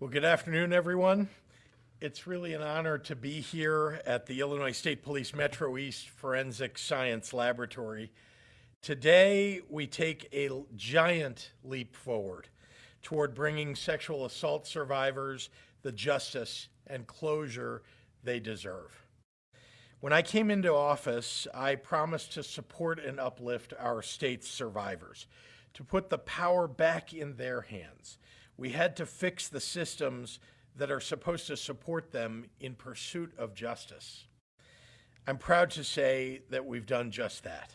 Well, good afternoon, everyone. It's really an honor to be here at the Illinois State Police Metro East Forensic Science Laboratory. Today, we take a giant leap forward toward bringing sexual assault survivors the justice and closure they deserve. When I came into office, I promised to support and uplift our state's survivors, to put the power back in their hands. We had to fix the systems that are supposed to support them in pursuit of justice. I'm proud to say that we've done just that.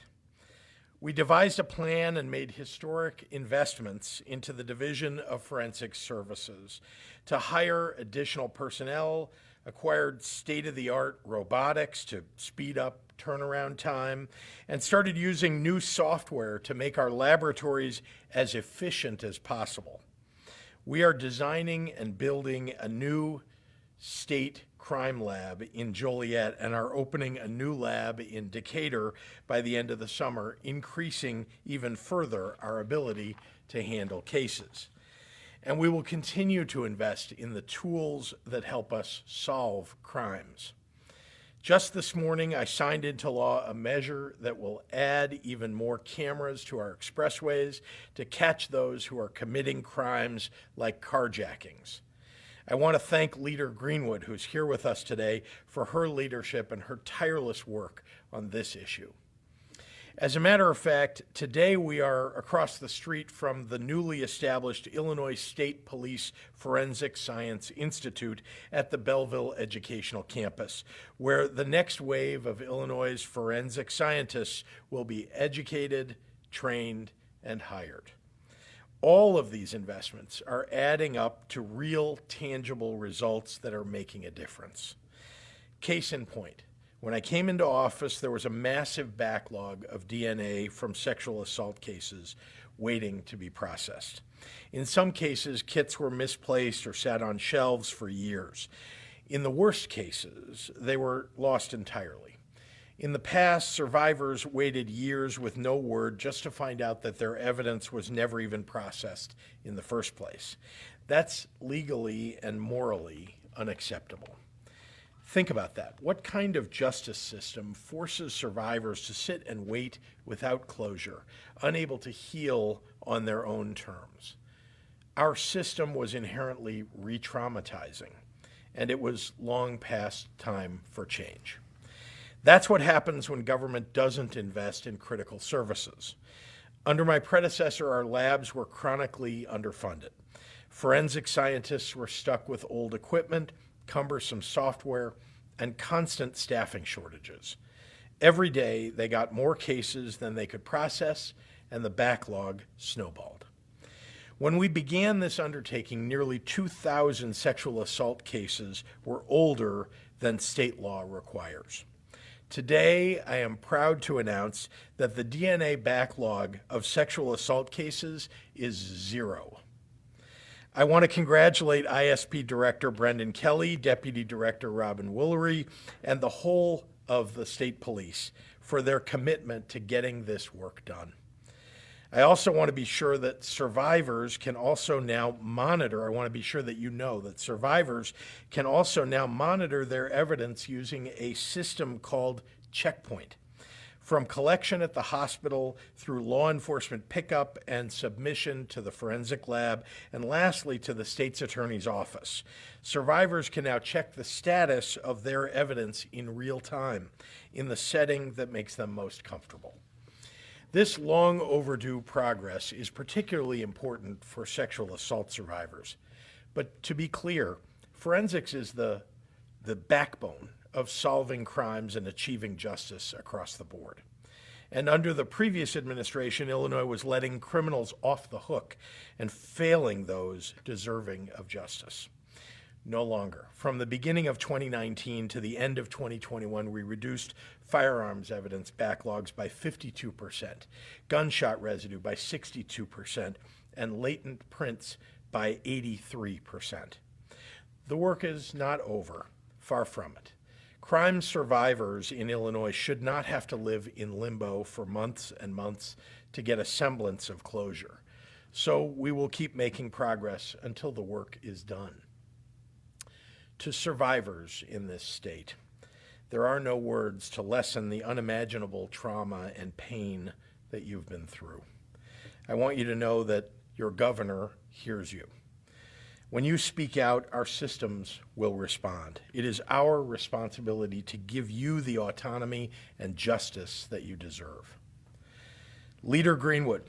We devised a plan and made historic investments into the Division of Forensic Services to hire additional personnel, acquired state-of-the-art robotics to speed up turnaround time, and started using new software to make our laboratories as efficient as possible. We are designing and building a new state crime lab in Joliet and are opening a new lab in Decatur by the end of the summer, increasing even further our ability to handle cases. And we will continue to invest in the tools that help us solve crimes. Just this morning, I signed into law a measure that will add even more cameras to our expressways to catch those who are committing crimes like carjackings. I want to thank Leader Greenwood, who's here with us today, for her leadership and her tireless work on this issue. As a matter of fact, today we are across the street from the newly established Illinois State Police Forensic Science Institute at the Belleville Educational Campus, where the next wave of Illinois' forensic scientists will be educated, trained, and hired. All of these investments are adding up to real, tangible results that are making a difference. Case in point. When I came into office, there was a massive backlog of DNA from sexual assault cases waiting to be processed. In some cases, kits were misplaced or sat on shelves for years. In the worst cases, they were lost entirely. In the past, survivors waited years with no word just to find out that their evidence was never even processed in the first place. That's legally and morally unacceptable. Think about that. What kind of justice system forces survivors to sit and wait without closure, unable to heal on their own terms? Our system was inherently re-traumatizing, and it was long past time for change. That's what happens when government doesn't invest in critical services. Under my predecessor, our labs were chronically underfunded. Forensic scientists were stuck with old equipment, cumbersome software, and constant staffing shortages. Every day, they got more cases than they could process, and the backlog snowballed. When we began this undertaking, nearly 2,000 sexual assault cases were older than state law requires. Today, I am proud to announce that the DNA backlog of sexual assault cases is 0. I want to congratulate ISP Director Brendan Kelly, Deputy Director Robin Woolery, and the whole of the state police for their commitment to getting this work done. I also want to be sure that survivors can also now monitor, I want to be sure that you know that survivors can also now monitor their evidence using a system called Checkpoint. From collection at the hospital through law enforcement pickup and submission to the forensic lab, and lastly to the state's attorney's office. Survivors can now check the status of their evidence in real time in the setting that makes them most comfortable. This long overdue progress is particularly important for sexual assault survivors. But to be clear, forensics is the backbone of solving crimes and achieving justice across the board. And under the previous administration, Illinois was letting criminals off the hook and failing those deserving of justice. No longer. From the beginning of 2019 to the end of 2021, we reduced firearms evidence backlogs by 52%, gunshot residue by 62%, and latent prints by 83%. The work is not over, far from it. Crime survivors in Illinois should not have to live in limbo for months and months to get a semblance of closure. So we will keep making progress until the work is done. To survivors in this state, there are no words to lessen the unimaginable trauma and pain that you've been through. I want you to know that your governor hears you. When you speak out, our systems will respond. It is our responsibility to give you the autonomy and justice that you deserve. Leader Greenwood,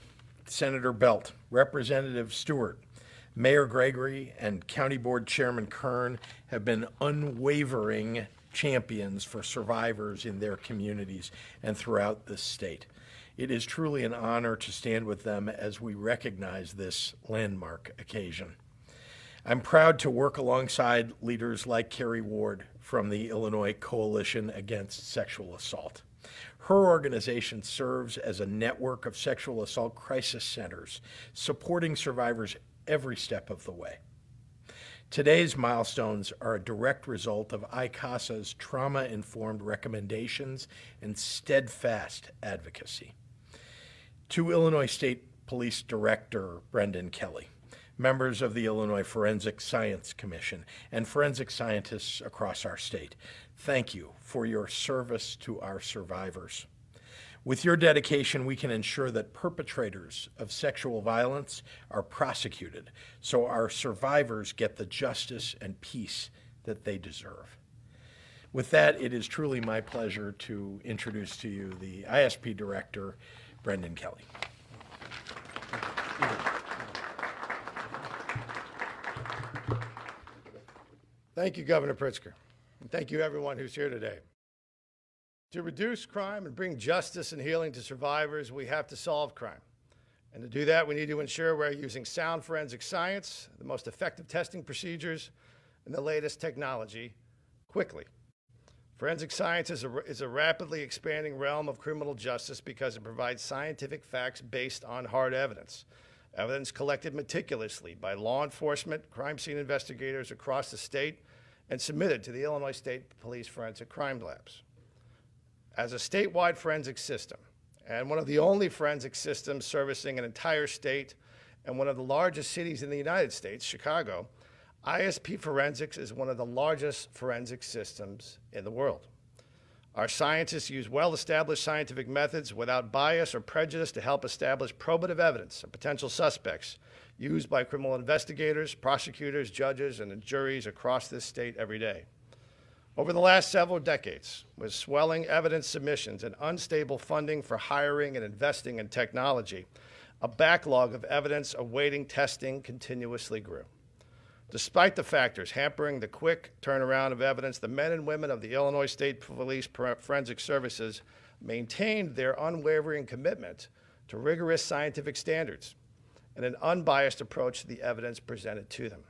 Senator Belt, Representative Stewart, Mayor Gregory, and County Board Chairman Kern have been unwavering champions for survivors in their communities and throughout this state. It is truly an honor to stand with them as we recognize this landmark occasion. I'm proud to work alongside leaders like Carrie Ward from the Illinois Coalition Against Sexual Assault. Her organization serves as a network of sexual assault crisis centers, supporting survivors every step of the way. Today's milestones are a direct result of ICASA's trauma-informed recommendations and steadfast advocacy. To Illinois State Police Director Brendan Kelly, members of the Illinois Forensic Science Commission, and forensic scientists across our state, thank you for your service to our survivors. With your dedication, we can ensure that perpetrators of sexual violence are prosecuted so our survivors get the justice and peace that they deserve. With that, it is truly my pleasure to introduce to you the ISP Director, Brendan Kelly. Thank you, Governor Pritzker, and thank you everyone who's here today. To reduce crime and bring justice and healing to survivors, we have to solve crime. And to do that, we need to ensure we're using sound forensic science, the most effective testing procedures, and the latest technology quickly. Forensic science is a rapidly expanding realm of criminal justice because it provides scientific facts based on hard evidence. Evidence collected meticulously by law enforcement, crime scene investigators across the state, and submitted to the Illinois State Police Forensic Crime Labs. As a statewide forensic system, and one of the only forensic systems servicing an entire state and one of the largest cities in the United States, Chicago, ISP Forensics is one of the largest forensic systems in the world. Our scientists use well-established scientific methods without bias or prejudice to help establish probative evidence of potential suspects used by criminal investigators, prosecutors, judges, and juries across this state every day. Over the last several decades, with swelling evidence submissions and unstable funding for hiring and investing in technology, a backlog of evidence awaiting testing continuously grew. Despite the factors hampering the quick turnaround of evidence, the men and women of the Illinois State Police Forensic Services maintained their unwavering commitment to rigorous scientific standards and an unbiased approach to the evidence presented to them.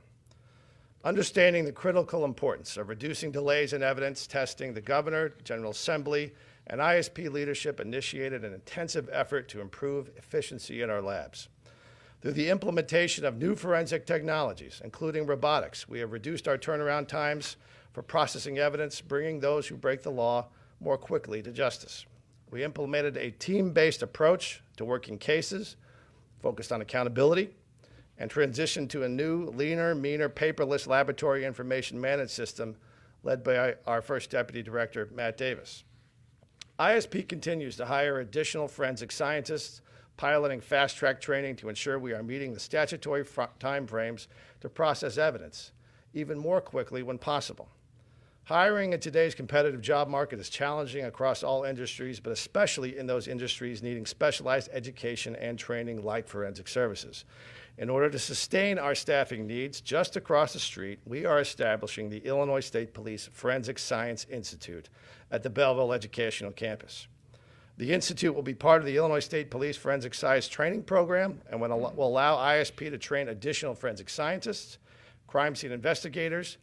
Understanding the critical importance of reducing delays in evidence testing, the Governor, General Assembly, and ISP leadership initiated an intensive effort to improve efficiency in our labs. Through the implementation of new forensic technologies, including robotics, we have reduced our turnaround times for processing evidence, bringing those who break the law more quickly to justice. We implemented a team-based approach to working cases, focused on accountability, and transitioned to a new, leaner, meaner, paperless laboratory information management system led by our first Deputy Director, Matt Davis. ISP continues to hire additional forensic scientists, piloting fast-track training to ensure we are meeting the statutory timeframes to process evidence even more quickly when possible. Hiring in today's competitive job market is challenging across all industries, but especially in those industries needing specialized education and training like forensic services. In order to sustain our staffing needs, just across the street, we are establishing the Illinois State Police Forensic Science Institute at the Belleville Educational Campus. The Institute will be part of the Illinois State Police Forensic Science Training Program and will allow ISP to train additional forensic scientists, crime scene investigators,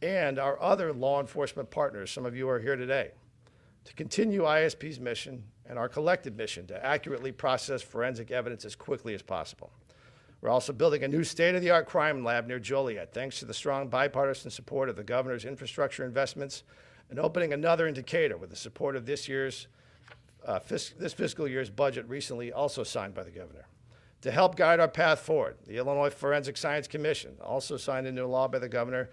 and our other law enforcement partners, some of you are here today, to continue ISP's mission and our collective mission to accurately process forensic evidence as quickly as possible. We're also building a new state-of-the-art crime lab near Joliet, thanks to the strong bipartisan support of the governor's infrastructure investments, and opening another in Decatur with the support of this fiscal year's budget recently also signed by the governor. To help guide our path forward, the Illinois Forensic Science Commission, also signed into law by the governor,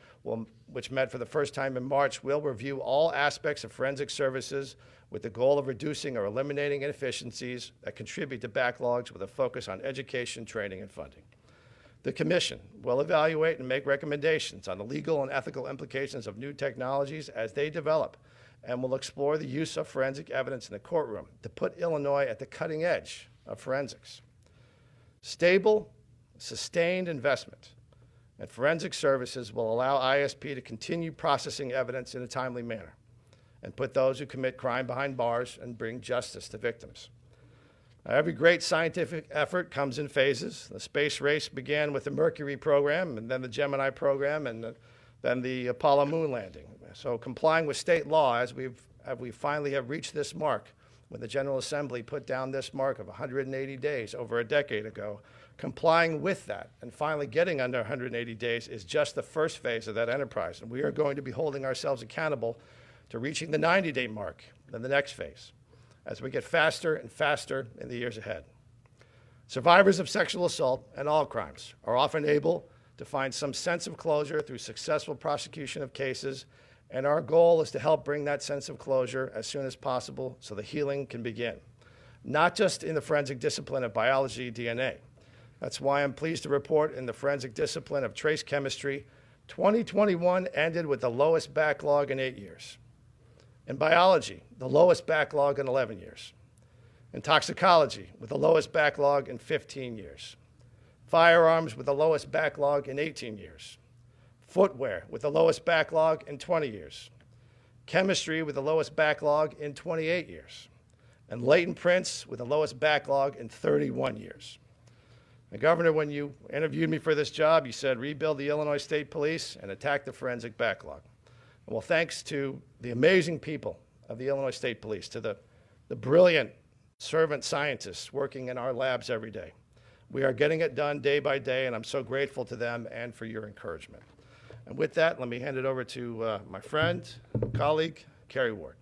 which met for the first time in March, will review all aspects of forensic services with the goal of reducing or eliminating inefficiencies that contribute to backlogs with a focus on education, training, and funding. The commission will evaluate and make recommendations on the legal and ethical implications of new technologies as they develop, and will explore the use of forensic evidence in the courtroom to put Illinois at the cutting edge of forensics. Stable, sustained investment in forensic services will allow ISP to continue processing evidence in a timely manner and put those who commit crime behind bars and bring justice to victims. Now, every great scientific effort comes in phases. The space race began with the Mercury program, and then the Gemini program, and then the Apollo moon landing. So complying with state law, as we finally have reached this mark, when the General Assembly put down this mark of 180 days over a decade ago, complying with that and finally getting under 180 days is just the first phase of that enterprise. And we are going to be holding ourselves accountable to reaching the 90-day mark in the next phase as we get faster and faster in the years ahead. Survivors of sexual assault and all crimes are often able to find some sense of closure through successful prosecution of cases, and our goal is to help bring that sense of closure as soon as possible so the healing can begin, not just in the forensic discipline of biology, DNA. That's why I'm pleased to report in the forensic discipline of trace chemistry, 2021 ended with the lowest backlog in 8 years. In biology, the lowest backlog in 11 years. In toxicology, with the lowest backlog in 15 years. Firearms with the lowest backlog in 18 years. Footwear with the lowest backlog in 20 years. Chemistry with the lowest backlog in 28 years. And latent prints with the lowest backlog in 31 years. And Governor, when you interviewed me for this job, you said rebuild the Illinois State Police and attack the forensic backlog. Well, thanks to the amazing people of the Illinois State Police, to the brilliant servant scientists working in our labs every day, we are getting it done day by day, and I'm so grateful to them and for your encouragement. And with that, let me hand it over to my friend, colleague, Kerry Ward.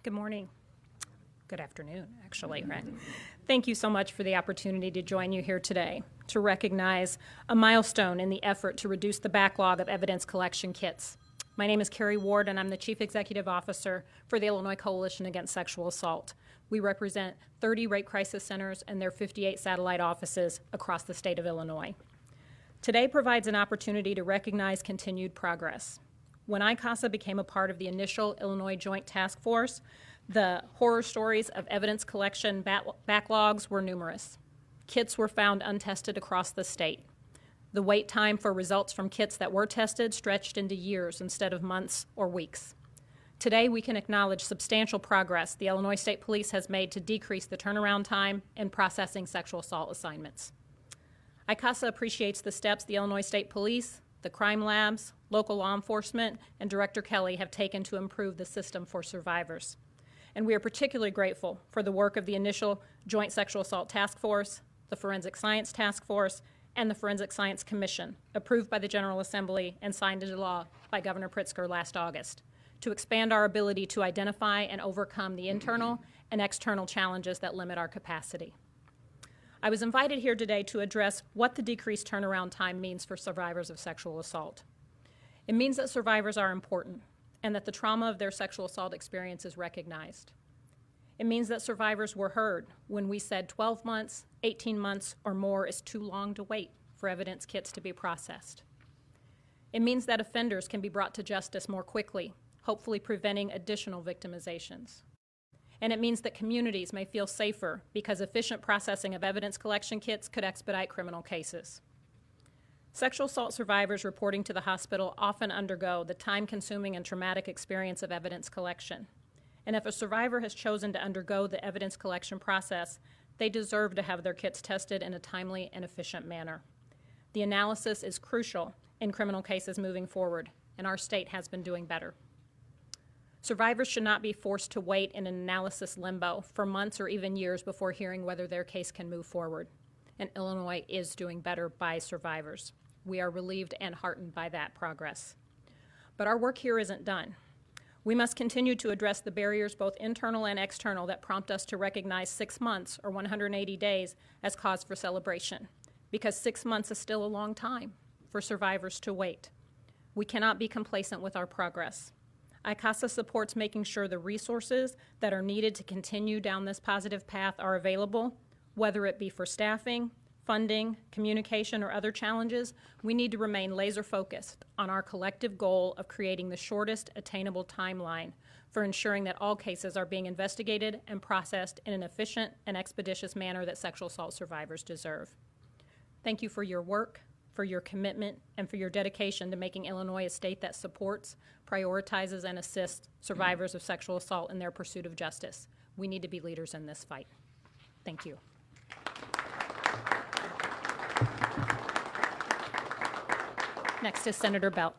Good morning. Good afternoon, actually, right? Thank you so much for the opportunity to join you here today to recognize a milestone in the effort to reduce the backlog of evidence collection kits. My name is Kerry Ward, and I'm the Chief Executive Officer for the Illinois Coalition Against Sexual Assault. We represent 30 rape crisis centers and their 58 satellite offices across the state of Illinois. Today provides an opportunity to recognize continued progress. When ICASA became a part of the initial Illinois Joint Task Force, the horror stories of evidence collection backlogs were numerous. Kits were found untested across the state. The wait time for results from kits that were tested stretched into years instead of months or weeks. Today, we can acknowledge substantial progress the Illinois State Police has made to decrease the turnaround time in processing sexual assault assignments. ICASA appreciates the steps the Illinois State Police, the crime labs, local law enforcement, and Director Kelly have taken to improve the system for survivors. And we are particularly grateful for the work of the initial Joint Sexual Assault Task Force, the Forensic Science Task Force, and the Forensic Science Commission, approved by the General Assembly and signed into law by Governor Pritzker last August, to expand our ability to identify and overcome the internal and external challenges that limit our capacity. I was invited here today to address what the decreased turnaround time means for survivors of sexual assault. It means that survivors are important and that the trauma of their sexual assault experience is recognized. It means that survivors were heard when we said 12 months, 18 months, or more is too long to wait for evidence kits to be processed. It means that offenders can be brought to justice more quickly, hopefully preventing additional victimizations. And it means that communities may feel safer because efficient processing of evidence collection kits could expedite criminal cases. Sexual assault survivors reporting to the hospital often undergo the time-consuming and traumatic experience of evidence collection. And if a survivor has chosen to undergo the evidence collection process, they deserve to have their kits tested in a timely and efficient manner. The analysis is crucial in criminal cases moving forward, and our state has been doing better. Survivors should not be forced to wait in an analysis limbo for months or even years before hearing whether their case can move forward. And Illinois is doing better by survivors. We are relieved and heartened by that progress. But our work here isn't done. We must continue to address the barriers, both internal and external, that prompt us to recognize 6 months or 180 days as cause for celebration, because 6 months is still a long time for survivors to wait. We cannot be complacent with our progress. ICASA supports making sure the resources that are needed to continue down this positive path are available, whether it be for staffing, funding, communication, or other challenges. We need to remain laser-focused on our collective goal of creating the shortest attainable timeline for ensuring that all cases are being investigated and processed in an efficient and expeditious manner that sexual assault survivors deserve. Thank you for your work, for your commitment, and for your dedication to making Illinois a state that supports, prioritizes, and assists survivors of sexual assault in their pursuit of justice. We need to be leaders in this fight. Thank you. Next is Senator Belt.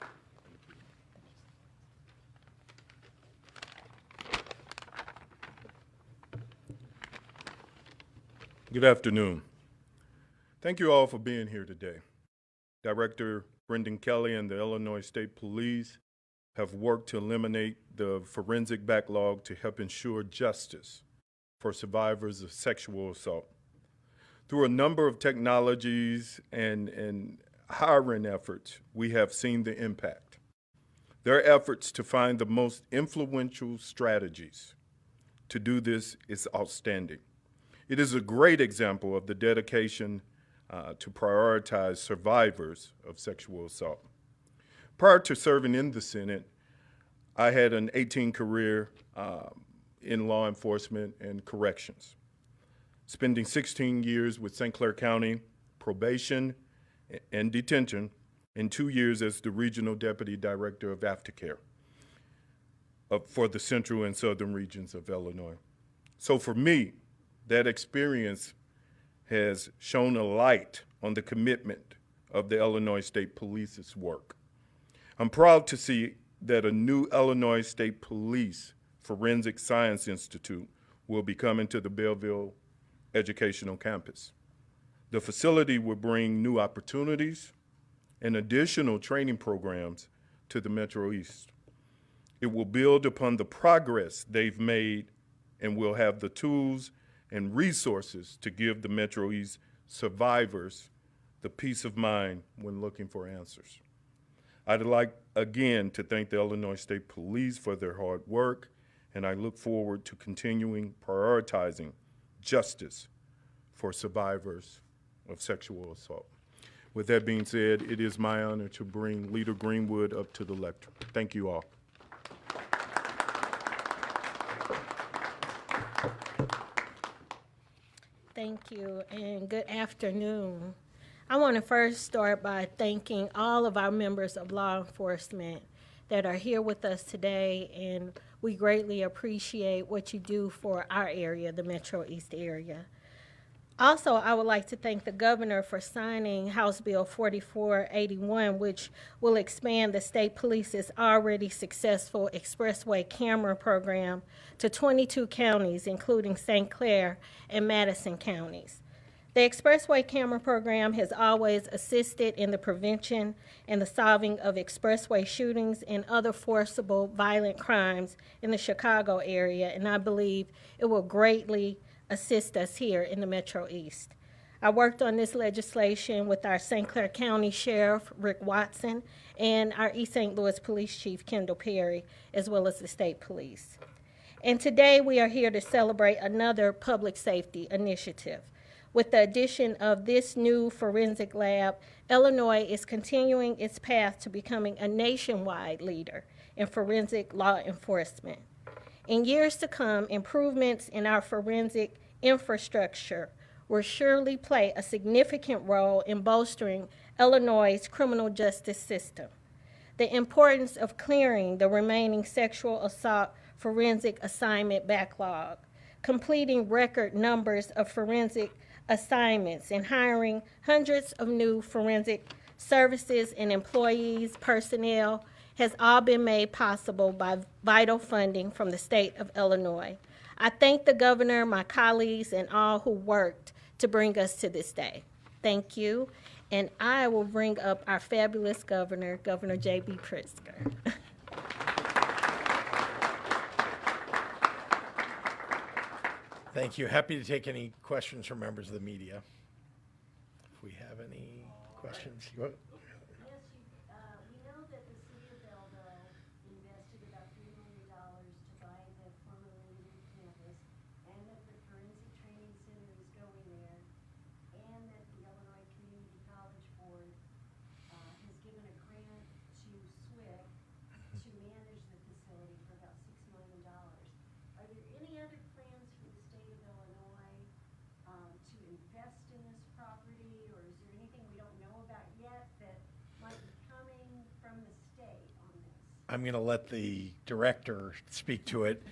Good afternoon. Thank you all for being here today. Director Brendan Kelly and the Illinois State Police have worked to eliminate the forensic backlog to help ensure justice for survivors of sexual assault. Through a number of technologies and hiring efforts, we have seen the impact. Their efforts to find the most influential strategies to do this is outstanding. It is a great example of the dedication to prioritize survivors of sexual assault. Prior to serving in the Senate, I had an 18 career in law enforcement and corrections, spending 16 years with St. Clair County probation and detention, and 2 years as the Regional Deputy Director of Aftercare for the central and southern regions of Illinois. So for me, that experience has shone a light on the commitment of the Illinois State Police's work. I'm proud to see that a new Illinois State Police Forensic Science Institute will be coming to the Belleville Educational Campus. The facility will bring new opportunities and additional training programs to the Metro East. It will build upon the progress they've made and will have the tools and resources to give the Metro East survivors the peace of mind when looking for answers. I'd like again to thank the Illinois State Police for their hard work, and I look forward to continuing prioritizing justice for survivors of sexual assault. With that being said, it is my honor to bring Leader Greenwood up to the lectern. Thank you all. Thank you, and good afternoon. I want to first start by thanking all of our members of law enforcement that are here with us today, and we greatly appreciate what you do for our area, the Metro East area. Also, I would like to thank the governor for signing House Bill 4481, which will expand the state police's already successful expressway camera program to 22 counties, including St. Clair and Madison counties. The expressway camera program has always assisted in the prevention and the solving of expressway shootings and other forcible violent crimes in the Chicago area, and I believe it will greatly assist us here in the Metro East. I worked on this legislation with our St. Clair County Sheriff, Rick Watson, and our East St. Louis Police Chief, Kendall Perry, as well as the state police. And today we are here to celebrate another public safety initiative. With the addition of this new forensic lab, Illinois is continuing its path to becoming a nationwide leader in forensic law enforcement. In years to come, improvements in our forensic infrastructure will surely play a significant role in bolstering Illinois' criminal justice system. The importance of clearing the remaining sexual assault forensic assignment backlog, completing record numbers of forensic assignments, and hiring hundreds of new forensic services and employees, personnel, has all been made possible by vital funding from the state of Illinois. I thank the governor, my colleagues, and all who worked to bring us to this day. Thank you. And I will bring up our fabulous governor, Governor JB Pritzker. Thank you. Happy to take any questions from members of the media. If we have any questions. Yes, we know that the city of Belleville invested about $3 million to buy the former Lindenwood campus, and that the Forensic Training Center is going there, and that the Illinois Community College Board has given a grant to SWIC to manage the facility for about $6 million. Are there any other plans for the state of Illinois to invest in this property, or is there anything we don't know about yet that might be coming from the state on this? I'm going to let the director speak to it.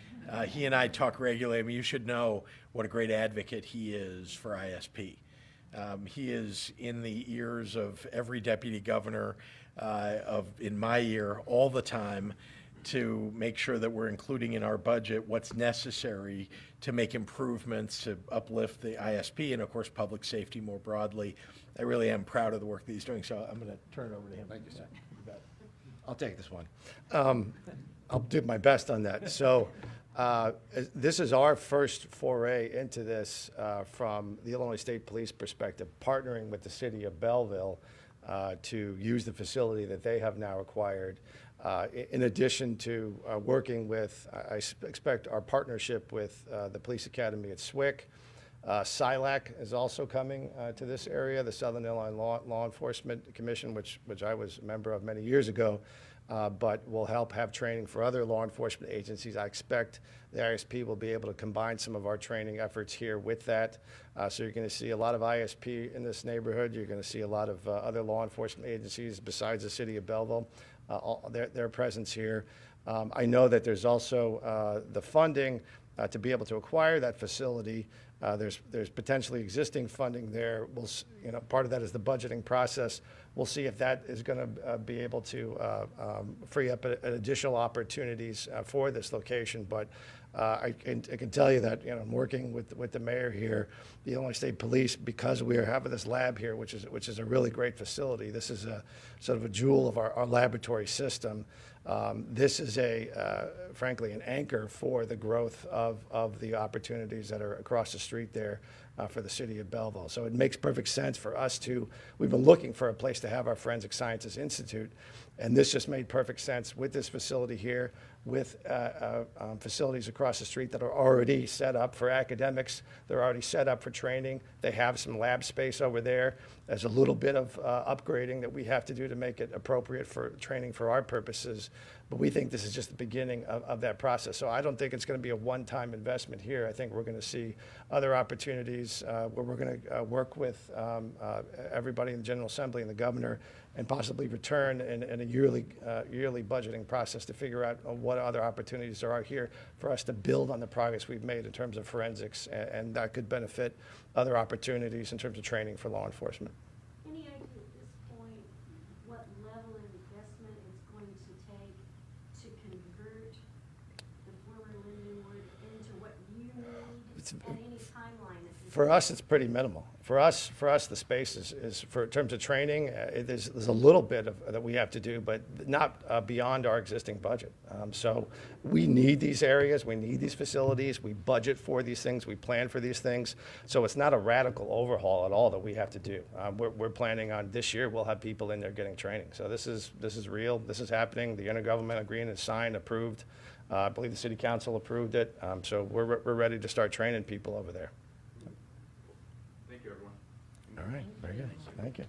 He and I talk regularly. I mean, you should know what a great advocate he is for ISP. He is in the ears of every deputy governor, in my ear, all the time, to make sure that we're including in our budget what's necessary to make improvements to uplift the ISP and, of course, public safety more broadly. I really am proud of the work that he's doing, so I'm going to turn it over to him. Thank you, sir. I'll take this one. I'll do my best on that. So this is our first foray into this from the Illinois State Police perspective, partnering with the city of Belleville to use the facility that they have now acquired. In addition to working with, I expect our partnership with the Police Academy at SWIC. SILAC is also coming to this area, the Southern Illinois Law Enforcement Commission, which I was a member of many years ago, but will help have training for other law enforcement agencies. I expect the ISP will be able to combine some of our training efforts here with that. So you're going to see a lot of ISP in this neighborhood. You're going to see a lot of other law enforcement agencies besides the city of Belleville, their presence here. I know that there's also the funding to be able to acquire that facility. There's potentially existing funding there. Part of that is the budgeting process. We'll see if that is going to be able to free up additional opportunities for this location. But I can tell you that I'm working with the mayor here, the Illinois State Police, because we are having this lab here, which is a really great facility. This is a sort of a jewel of our laboratory system. This is frankly, an anchor for the growth of the opportunities that are across the street there for the city of Belleville. So it makes perfect sense for us we've been looking for a place to have our Forensic Sciences Institute, and this just made perfect sense with this facility here, with facilities across the street that are already set up for academics. They're already set up for training. They have some lab space over there. There's a little bit of upgrading that we have to do to make it appropriate for training for our purposes. But we think this is just the beginning of that process. So I don't think it's going to be a one-time investment here. I think we're going to see other opportunities where we're going to work with everybody in the General Assembly and the governor, and possibly return in a yearly budgeting process to figure out what other opportunities there are here for us to build on the progress we've made in terms of forensics, and that could benefit other opportunities in terms of training for law enforcement. Any idea at this point what level of investment it's going to take to convert the former Lindenwood into what you need, and any timeline? For us, it's pretty minimal. For us, the space is for in terms of training, there's a little bit that we have to do, but not beyond our existing budget. So we need these areas, we need these facilities, we budget for these things, we plan for these things. So it's not a radical overhaul at all that we have to do. We're planning on this year we'll have people in there getting training. So this is real. This is happening. The intergovernmental agreement is signed, approved. I believe the city council approved it. So we're ready to start training people over there. Thank you, everyone. All right, very good. Thank you.